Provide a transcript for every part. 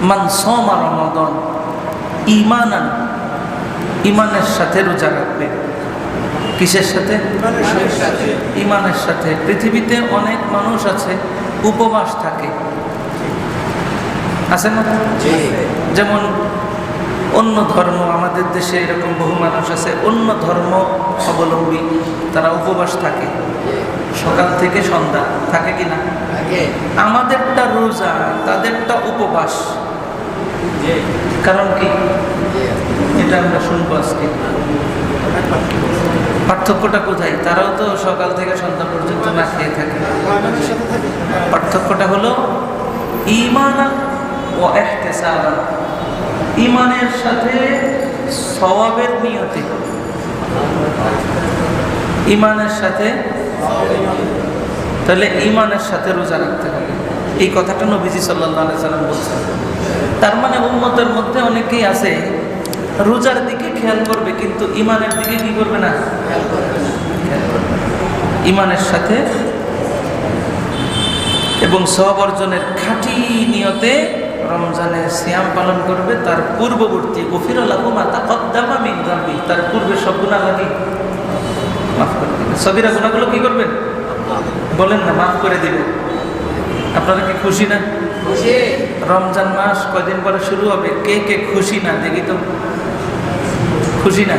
মান সামা রমাদান ঈমানান, ঈমানের সাথে রোজা রাখবে। কিসের সাথে? ঈমানের সাথে। পৃথিবীতে অনেক মানুষ আছে উপবাস থাকে, আছে না? যেমন অন্য ধর্ম, আমাদের দেশে এরকম বহু মানুষ আছে অন্য ধর্ম অবলম্বী, তারা উপবাস থাকে সকাল থেকে সন্ধ্যা, থাকে কি না? আমাদেরটা রোজা, তাদেরটা উপবাস। কারণ কি? এটা আমরা শুনবো আজকে। পার্থক্যটা কোথায়? তারাও তো সকাল থেকে সন্ধ্যা পর্যন্ত না খেয়ে থাকে। পার্থক্যটা হলো ঈমানান ও ইহতিসাবান, ঈমানের সাথে সওয়াবের নিয়তে, ঈমানের সাথে। তাহলে ঈমানের সাথে রোজা রাখতে হবে, এই কথাটা নবীজি সাল্লাল্লাহু আলাইহি সাল্লাম বলছেন। তার মানে উম্মতের মধ্যে অনেকেই আছে রোজার দিকে খেয়াল করবে কিন্তু ঈমানের দিকে কি করবে না, ঈমানের সাথে এবং সওয়াব অর্জনের খাঁটি নিয়তে রমজানের সিয়াম পালন করবে। তার পূর্ববর্তী গফিরা লাহু মা তাকদ্দামা মিন যামবি, তার পূর্বে সব গুনাহ লাগে মাফ করে দিবেন। সগীরা গুনাহগুলো কি করবেন? বলেন না, মাফ করে দিবেন। আপনারা কি খুশি না? খুশি। রমজান মাস কয়দিন পরে শুরু হবে, কে কে খুশি না দেখি তো? খুশি না?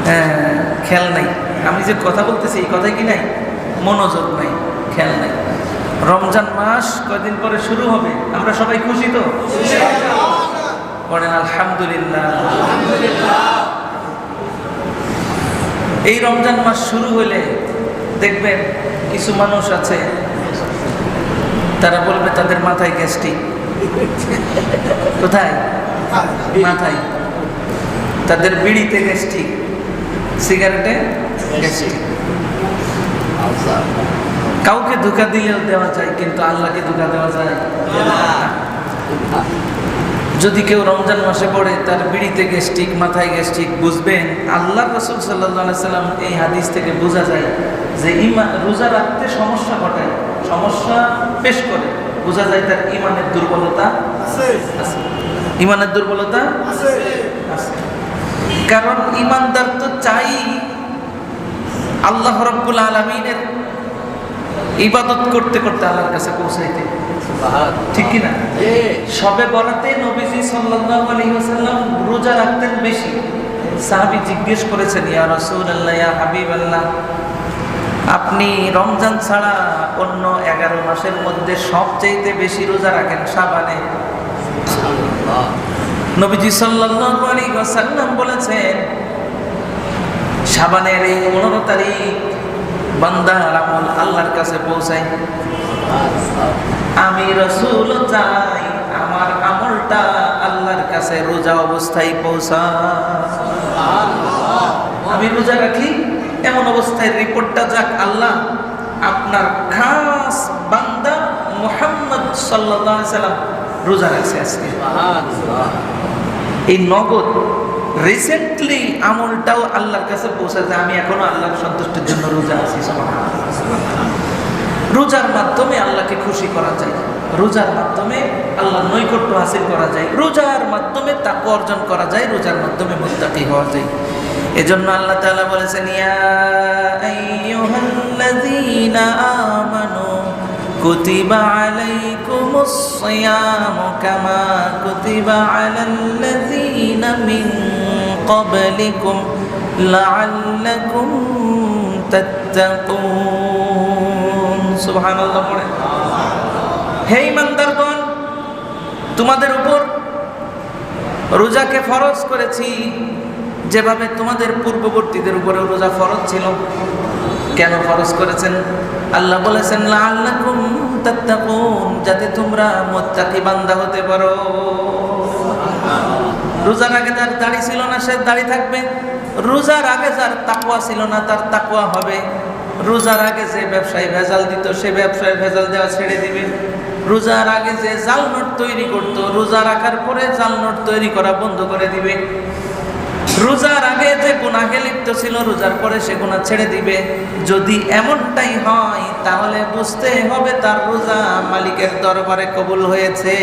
হ্যাঁ, খেয়াল নাই। আমি যে কথা বলতেছি এই কথাই কি নাই, মনোযোগ নাই, খেয়াল নাই। রমজান মাস কয়দিন পরে শুরু হবে, আমরা সবাই খুশি তো? পড়েন আলহামদুলিল্লাহ। এই রমজান মাস শুরু হলে দেখবেন কিছু মানুষ আছে তারা বলবে তাদের মাথায় গ্যাস্ট্রিক। কোথায়? মাথায়। তাদের বিড়িতে গ্যাস্ট্রিক, সিগারেটে গ্যাস্ট্রিক। কাউকে ধোঁকা দিলেও দেওয়া যায়, কিন্তু আল্লাহকে ধোঁকা দেওয়া যায় না। যদি কেউ রমজান মাসে পড়ে তার বিড়িতে গ্যাস্ট্রিক, মাথায় গ্যাস্ট্রিক, বুঝবেন আল্লাহ রাসূল সাল্লাল্লাহু আলাইহি সাল্লাম এই হাদিস থেকে বোঝা যায় যে রোজা রাখতে সমস্যা ঘটায়, সমস্যা পেশ করে, বোঝা যায় তার ঈমানের দুর্বলতা আছে। ঈমানের দুর্বলতা আছে। কারণ ঈমানদার তো চাই আল্লাহ রাব্বুল আলামিনের ইবাদত করতে করতে আল্লাহর কাছে পৌঁছাইতে, ঠিক কি না? শবে বরাতে নবীজি সাল্লাল্লাহু আলাইহি ওয়াসাল্লাম রোজা রাখতেন বেশি। সাহাবী জিজ্ঞেস করেছেন, ইয়া রাসূলুল্লাহ, ইয়া হাবিবাল্লাহ, আপনি রমজান ছাড়া অন্য 11 মাসের মধ্যে সবচেয়ে বেশি রোজা রাখেন শাবানে। নবীজি সাল্লাল্লাহু আলাইহি ওয়াসাল্লাম বলেছেন, শাবানের এই 15 তারিখ বান্দার আমল আল্লাহর কাছে পৌঁছায়। আমি রাসূল চাই আমার আমলটা আল্লাহর কাছে রোজা অবস্থায় পৌঁছায়। আমি রোজা রাখি এমন অবস্থায় রিপোর্টটা যাক, আল্লাহ আপনার খাস বান্দা মুহাম্মদ সাল্লাল্লাহু আলাইহি সাল্লাম রোজা রাখছে আজকে। এই নগদ রিসেন্টলি আমলটাও আল্লাহর কাছে পৌঁছাতে আমি এখনো আল্লাহর সন্তুষ্টির জন্য রোজা আছি। রোজার মাধ্যমে আল্লাহকে খুশি করা যায়, রোজার মাধ্যমে আল্লাহর নৈকট্য হাসিল করা যায়, রোজার মাধ্যমে তাকওয়া অর্জন করা যায়, রোজার মাধ্যমে মুত্তাকি হওয়া যায়। এজন্য আল্লাহ তাআলা বলেছেন, ইয়া আইয়ুহাল্লাযীনা আমানু কুতিবা আলাইকুমুস সিয়ামু কামা কুতিবা আলাল্লাযীনা মিন ক্বাবলিকুম লাআল্লাকুম তাত্তাকুন। সুবহানাল্লাহ পড়ে। হে ঈমানদারগণ, তোমাদের উপর রোজাকে ফরজ করেছি যেভাবে তোমাদের পূর্ববর্তীদের উপরে রোজা ফরজ ছিল। কেন ফরজ করেছেন? আল্লাহ বলেছেন লাআল্লাকুম তাত্তাকুন, যাতে তোমরা মুত্তাকি বান্দা হতে পারো। রোজার আগে যার দাড়ি ছিল না সে দাড়ি থাকবে, রোজার আগে যার তাকওয়া ছিল না তার তাকওয়া হবে, রোজার আগে যে ব্যবসায়ী ভেজাল দিত সে ব্যবসায় ভেজাল দেওয়া ছেড়ে দিবে, রোজার আগে যে জাল নোট তৈরি করত রোজা রাখার পরে জাল নোট তৈরি করা বন্ধ করে দিবে। রোজার আগে যে গুনাহে লিপ্ত ছিল রোজার পরে সে গুনাহ ছেড়ে দিবে। যদি এমনটাই হয় তাহলে বুঝতে হবে তার রোজা মালিকের দরবারে কবুল হয়েছে।